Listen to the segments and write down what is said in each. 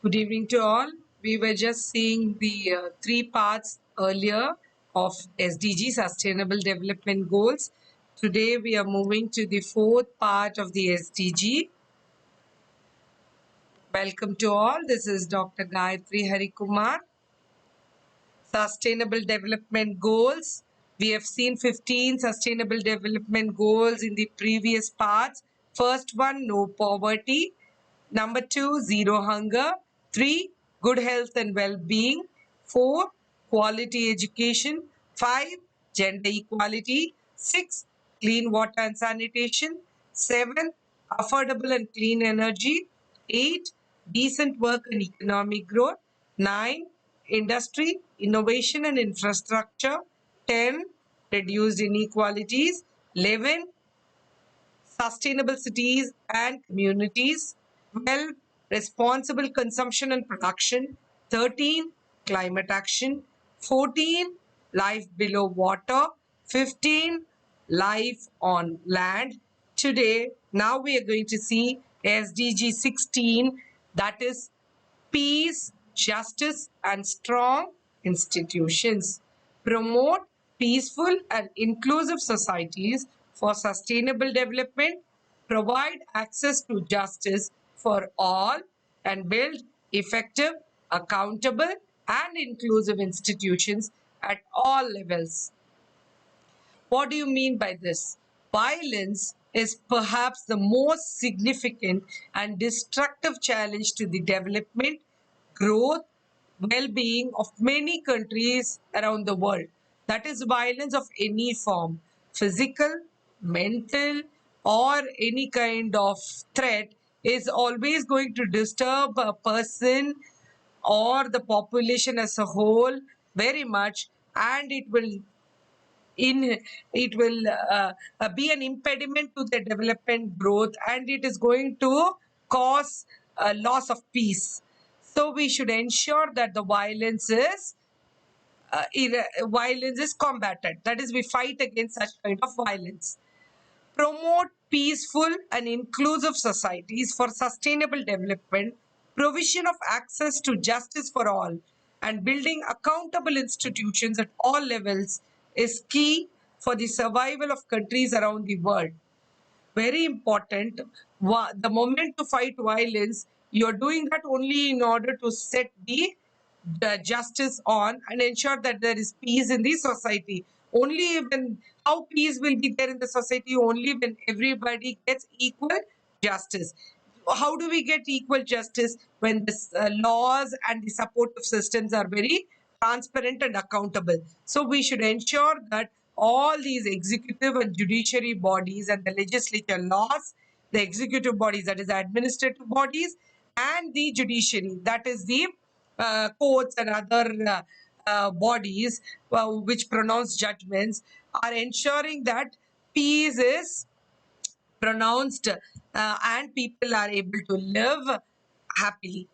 Good evening to all. We were just seeing the three parts earlier of SDG, Sustainable Development Goals. Today we are moving to the fourth part of the SDG. Welcome to all. This is Dr. Gayatri Harikumar. Sustainable Development Goals. We have seen 15 Sustainable Development Goals in the previous parts. First one, no poverty. Number 2, zero hunger. 3, good health and well-being. 4, quality education. 5, gender equality. 6, clean water and sanitation. 7, affordable and clean energy. 8, decent work and economic growth. 9, industry, innovation and infrastructure. 10, reduced inequalities. 11, sustainable cities and communities. 12, responsible consumption and production. 13, climate action. 14, life below water. 15, life on land. Today, now we are going to see SDG 16, that is peace, justice, and strong institutions. Promote peaceful and inclusive societies for sustainable development. Provide access to justice for all and build effective, accountable, and inclusive institutions at all levels. What do you mean by this? Violence is perhaps the most significant and destructive challenge to the development, growth, well-being of many countries around the world. That is violence of any form, physical, mental, or any kind of threat is always going to disturb a person or the population as a whole very much, and it will be an impediment to the development growth, and it is going to cause a loss of peace. So we should ensure that the violence is combated. That is, we fight against such kind of violence. Promote peaceful and inclusive societies for sustainable development, provision of access to justice for all, and building accountable institutions at all levels is key for the survival of countries around the world. Very important. The moment to fight violence, you're doing that only in order to set the justice on and ensure that there is peace in the society. Only when how peace will be there in the society only when everybody gets equal justice. How do we get equal justice? When the laws and the supportive systems are very transparent and accountable. So we should ensure that all these executive and judiciary bodies and the legislature laws, the executive bodies, that is the administrative bodies, and the judiciary, that is the courts and other bodies which pronounce judgments, are ensuring that peace is pronounced and people are able to live happily.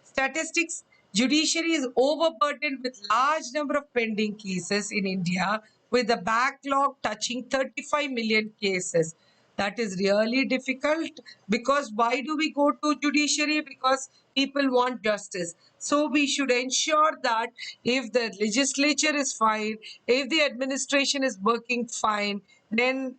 Statistics: judiciary is overburdened with large number of pending cases in India, with a backlog touching 35 million cases. That is really difficult, because why do we go to judiciary? Because people want justice. So we should ensure that if the legislature is fine, if the administration is working fine, then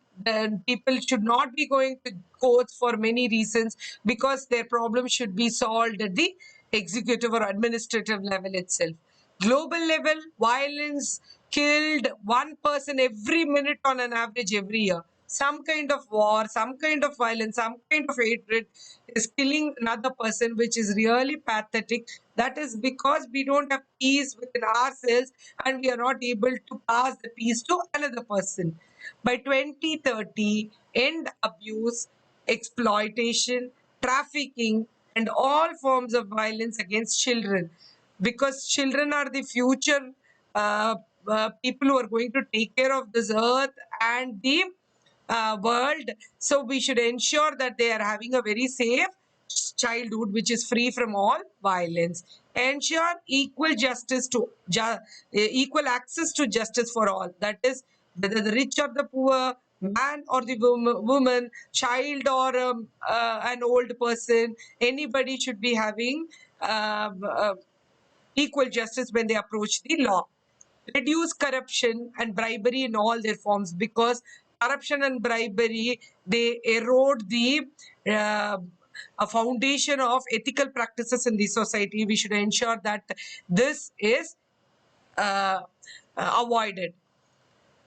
people should not be going to courts for many reasons, because their problem should be solved at the executive or administrative level itself. Global level, violence killed one person every minute on an average every year. Some kind of war, some kind of violence, some kind of hatred is killing another person, which is really pathetic. That is because we don't have peace within ourselves and we are not able to pass the peace to another person. By 2030, end abuse, exploitation, trafficking, and all forms of violence against children, because children are the future people who are going to take care of this earth and the world. So we should ensure that they are having a very safe childhood which is free from all violence. Ensure equal justice to equal access to justice for all. That is, whether the rich or the poor, man or the woman, child or an old person, anybody should be having equal justice when they approach the law. Reduce corruption and bribery in all their forms, because corruption and bribery, they erode the uh, a foundation of ethical practices in the society. We should ensure that this is uh, avoided.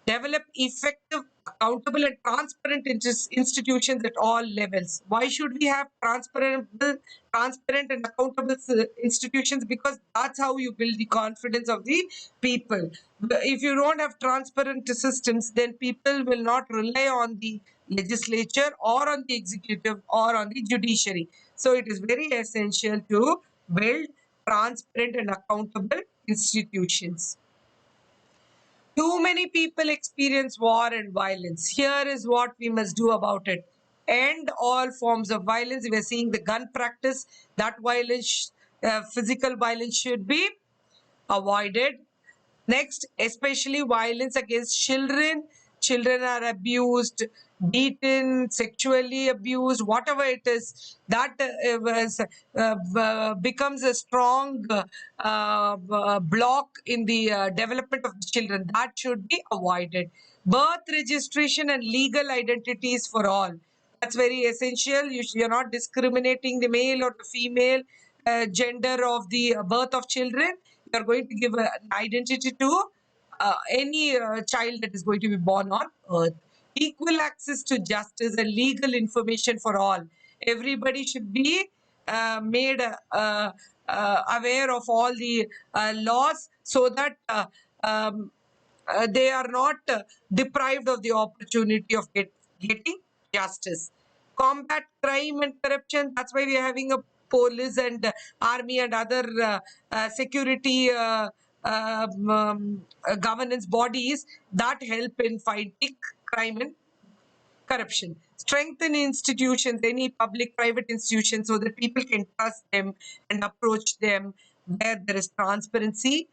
Develop effective, accountable, and transparent institutions at all levels. Why should we have transparent and accountable institutions? Because that's how you build the confidence of the people. If you don't have transparent systems, then people will not rely on the legislature or on the executive or on the judiciary. So it is very essential to build transparent and accountable institutions. Too many people experience war and violence. Here is what we must do about it. End all forms of violence. We are seeing the gun practice. That violence, physical violence, should be avoided. Next, especially violence against children. Children are abused, beaten, sexually abused, whatever it is, that becomes a strong block in the development of the children. That should be avoided. Birth registration and legal identities for all. That's very essential. You're not discriminating the male or the female gender of the birth of children. You're going to give an identity to any child that is going to be born on earth. Equal access to justice and legal information for all. Everybody should be made aware of all the laws, so that they are not deprived of the opportunity of getting justice. Combat crime and corruption. That's why we are having a police and army and other security governance bodies that help in fighting crime and corruption. Strengthen institutions, any public private institutions, so that people can trust them and approach them where there is transparency,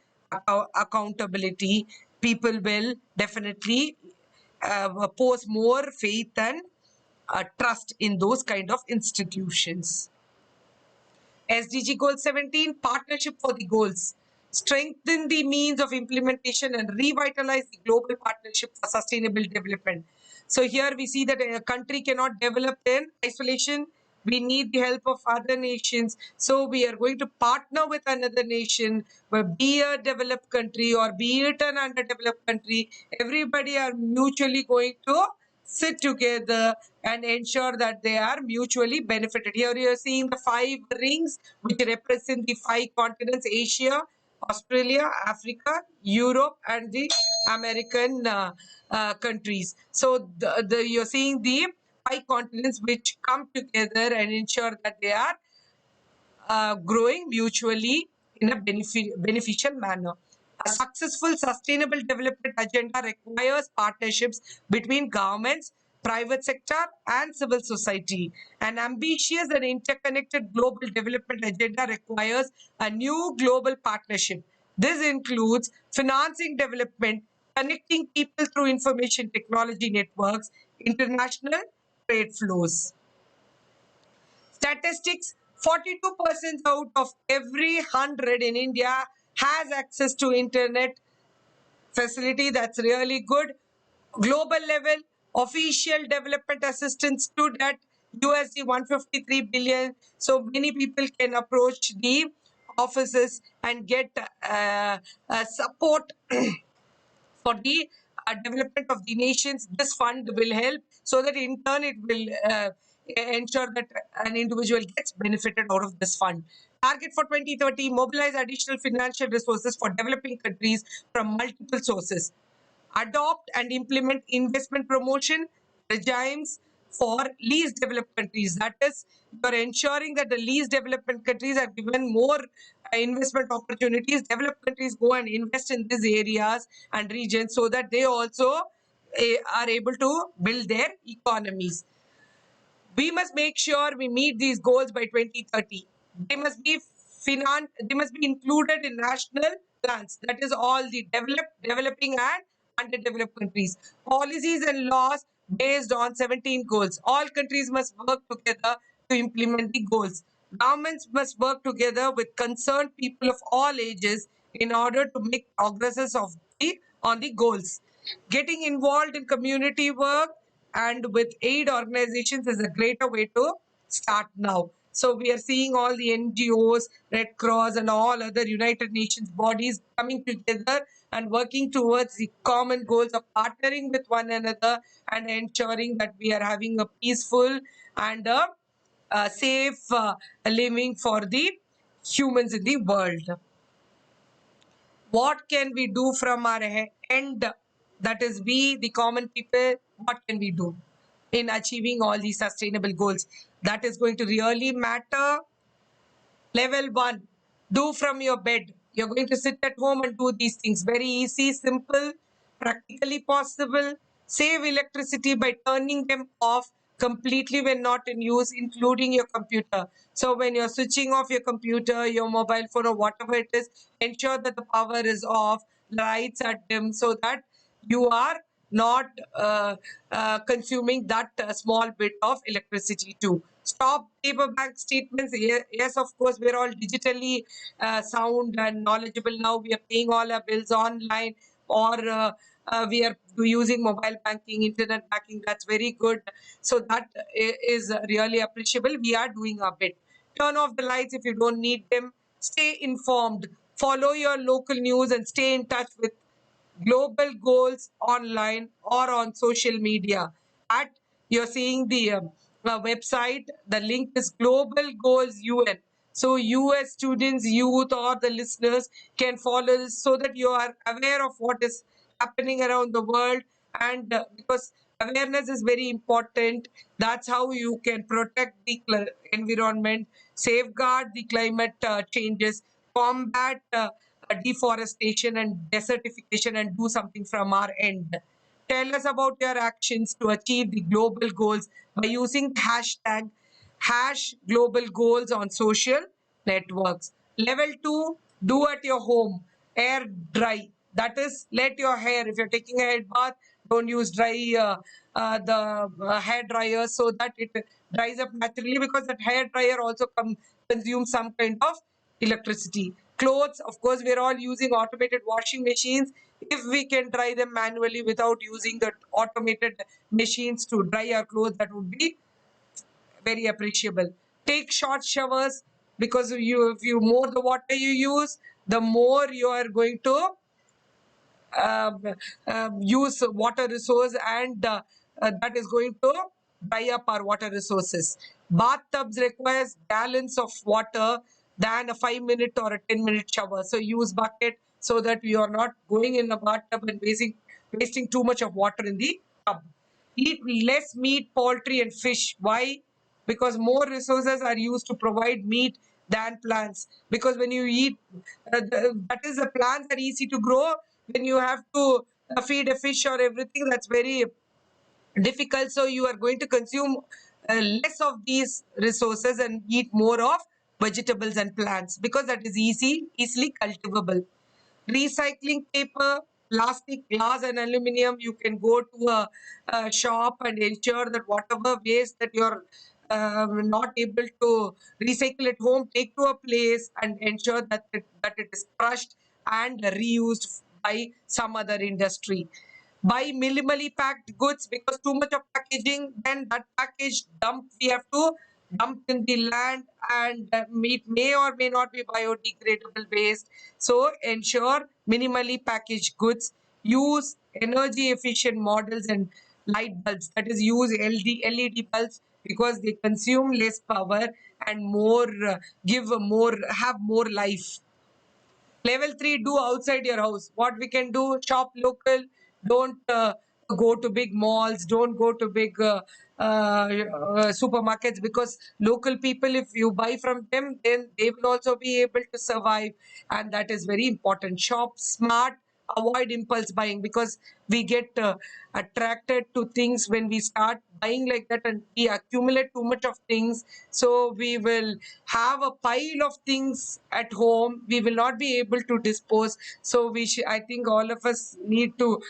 accountability. People will definitely pose more faith and trust in those kind of institutions. SDG Goal 17, Partnership for the Goals. Strengthen the means of implementation and revitalize the global partnership for sustainable development. So here we see that a country cannot develop in isolation. We need the help of other nations. So we are going to partner with another nation, be a developed country or be it an underdeveloped country. Everybody are mutually going to sit together and ensure that they are mutually benefited. Here you are seeing the 5 rings which represent the 5 continents: Asia, Australia, Africa, Europe, and the American countries. So you're seeing the 5 continents which come together and ensure that they are growing mutually in a beneficial manner. A successful sustainable development agenda requires partnerships between governments, private sector, and civil society. An ambitious and interconnected global development agenda requires a new global partnership. This includes financing development, connecting people through information technology networks, international trade flows. Statistics: 42% out of every 100 in India has access to internet facility. That's really good. Global level, official development assistance stood at USD 153 billion. So many people can approach the offices and get support for the development of the nations. This fund will help, so that in turn it will ensure that an individual gets benefited out of this fund. Target for 2030: mobilize additional financial resources for developing countries from multiple sources. Adopt and implement investment promotion regimes for least developed countries. That is, you're ensuring that the least development countries are given more investment opportunities. Developed countries go and invest in these areas and regions, so that they also are able to build their economies. We must make sure we meet these goals by 2030. They must be they must be included in national plans. That is all the developed, developing, and underdeveloped countries. Policies and laws based on 17 goals. All countries must work together to implement the goals. Governments must work together with concerned people of all ages in order to make progresses on the goals. Getting involved in community work and with aid organizations is a greater way to start now. So we are seeing all the NGOs, Red Cross, and all other United Nations bodies coming together and working towards the common goals of partnering with one another and ensuring that we are having a peaceful and a safe living for the humans in the world. What can we do from our end, that is we the common people, what can we do in achieving all these sustainable goals? That is going to really matter. Level 1, do from your bed. You're going to sit at home and do these things. Very easy, simple, practically possible. Save electricity by turning them off completely when not in use, including your computer. So when you're switching off your computer, your mobile phone, or whatever it is, ensure that the power is off, lights are dim, so that you are not consuming that small bit of electricity too. Stop paper bank statements. Yes, of course, we're all digitally sound and knowledgeable now. We are paying all our bills online, or we are using mobile banking, internet banking. That's very good. So that is really appreciable. We are doing our bit. Turn off the lights if you don't need them. Stay informed. Follow your local news and stay in touch with global goals online or on social media. At you're seeing the website, the link is Global Goals UN. So you as students, youth, or the listeners can follow this so that you are aware of what is happening around the world. And because awareness is very important, that's how you can protect the environment, safeguard the climate changes, combat deforestation and desertification, and do something from our end. Tell us about your actions to achieve the global goals by using hashtag hash global goals on social networks. Level 2, do at your home. Air dry. That is, let your hair, if you're taking a head bath, don't use the hair dryer so that it dries up naturally, because that hair dryer also consumes some kind of electricity. Clothes, of course, we're all using automated washing machines. If we can dry them manually without using the automated machines to dry our clothes, that would be very appreciable. Take short showers, because if you more the water you use, the more you are going to um, use water resource, and that is going to dry up our water resources. Bathtubs requires gallons of water than a 5-minute or a 10-minute shower. So use bucket so that you are not going in a bathtub and wasting too much of water in the tub. Eat less meat, poultry, and fish. Why? Because more resources are used to provide meat than plants. Because when you eat, that is, the plants are easy to grow. When you have to feed a fish or everything, that's very difficult. So you are going to consume less of these resources and eat more of vegetables and plants, because that is easily cultivable. Recycling paper, plastic, glass, and aluminum. You can go to a shop and ensure that whatever waste that you're not able to recycle at home, take to a place and ensure that it is crushed and reused by some other industry. Buy minimally packed goods, because too much of packaging, then that package dump we have to dump in the land, and it may or may not be biodegradable waste. So ensure minimally packaged goods. Use energy efficient models and light bulbs, that is, use LED bulbs, because they consume less power and more give more have more life. Level 3, do outside your house. What we can do: shop local. Don't go to big malls. Don't go to big supermarkets, because local people, if you buy from them, then they will also be able to survive. And that is very important. Shop smart, avoid impulse buying, because we get attracted to things when we start buying like that, and we accumulate too much of things. So we will have a pile of things at home. We will not be able to dispose. So we should, I think all of us need to,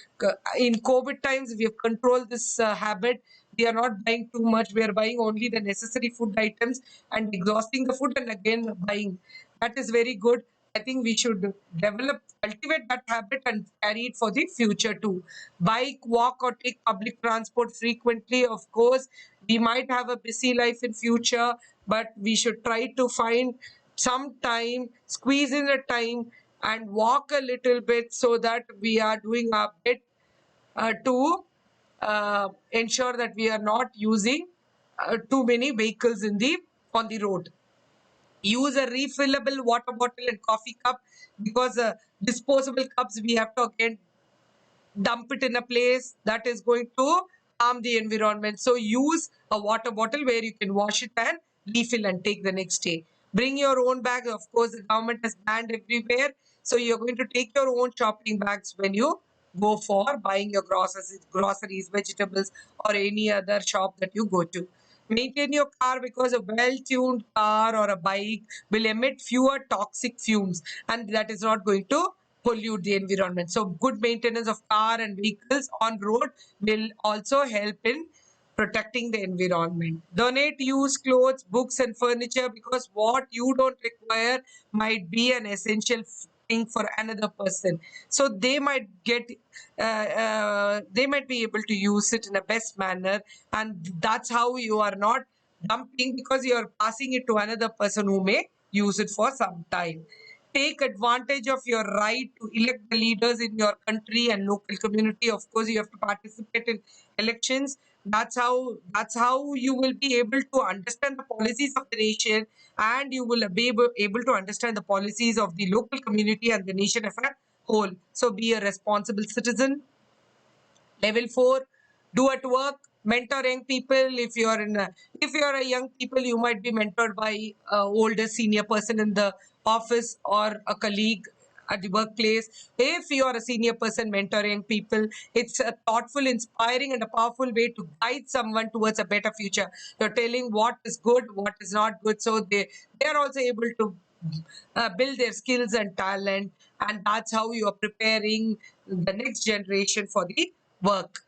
in COVID times, we have controlled this habit. We are not buying too much. We are buying only the necessary food items and exhausting the food and again buying. That is very good. I think we should cultivate that habit and carry it for the future too. Bike, walk, or take public transport frequently. Of course, we might have a busy life in future, but we should try to find some time, squeeze in a time, and walk a little bit so that we are doing our bit to ensure that we are not using too many vehicles on the road. Use a refillable water bottle and coffee cup, because disposable cups we have to again dump it in a place that is going to harm the environment. So use a water bottle where you can wash it and refill and take the next day. Bring your own bag. Of course, the government has banned everywhere. So you're going to take your own shopping bags when you go for buying your groceries, vegetables, or any other shop that you go to. Maintain your car, because a well-tuned car or a bike will emit fewer toxic fumes, and that is not going to pollute the environment. So good maintenance of car and vehicles on road will also help in protecting the environment. Donate used clothes, books, and furniture, because what you don't require might be an essential thing for another person. So they might be able to use it in a best manner, and that's how you are not dumping, because you are passing it to another person who may use it for some time. Take advantage of your right to elect the leaders in your country and local community. Of course, you have to participate in elections. That's how you will be able to understand the policies of the nation, and you will be able to understand the policies of the local community and the nation as a whole. So be a responsible citizen. Level 4, do at work, mentor young people. If you're a young people, you might be mentored by a older senior person in the office or a colleague at the workplace. If you are a senior person mentoring people, it's a thoughtful, inspiring, and a powerful way to guide someone towards a better future. You're telling what is good, what is not good, so they are also able to build their skills and talent, and that's how you are preparing the next generation for the work.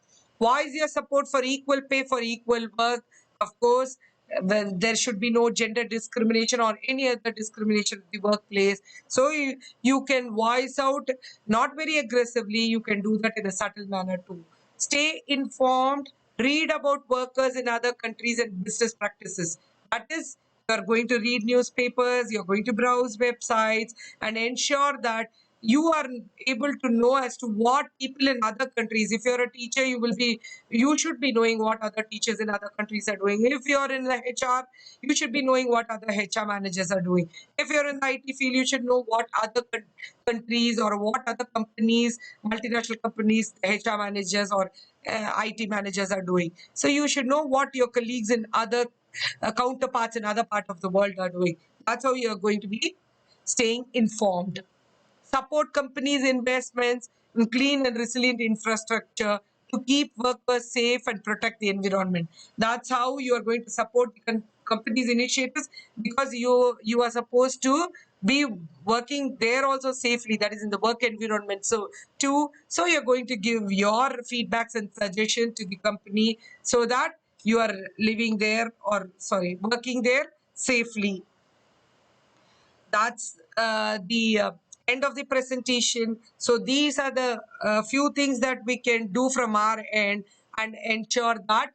Voice your support for equal pay for equal work. Of course, there should be no gender discrimination or any other discrimination at the workplace. So you can voice out, not very aggressively, you can do that in a subtle manner too. Stay informed, read about workers in other countries and business practices. That is, you're going to read newspapers, you're going to browse websites, and ensure that you are able to know as to what people in other countries. If you're a teacher, you should be knowing what other teachers in other countries are doing. If you're in the HR, you should be knowing what other HR managers are doing. If you're in the IT field, you should know what other countries or what other companies, multinational companies, HR managers or IT managers are doing. So you should know what your colleagues in other counterparts in other part of the world are doing. That's how you're going to be staying informed. Support companies' investments in clean and resilient infrastructure to keep workers safe and protect the environment. That's how you are going to support the companies' initiatives, because you are supposed to be working there also safely, that is in the work environment. So you're going to give your feedbacks and suggestion to the company, so that you are living there, or sorry, working there safely. That's the end of the presentation. So these are the few things that we can do from our end and ensure that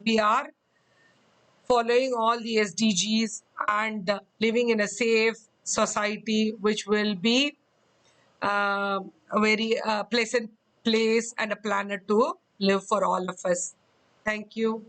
we are following all the SDGs and living in a safe society, which will be a very pleasant place and a planet to live for all of us. Thank you.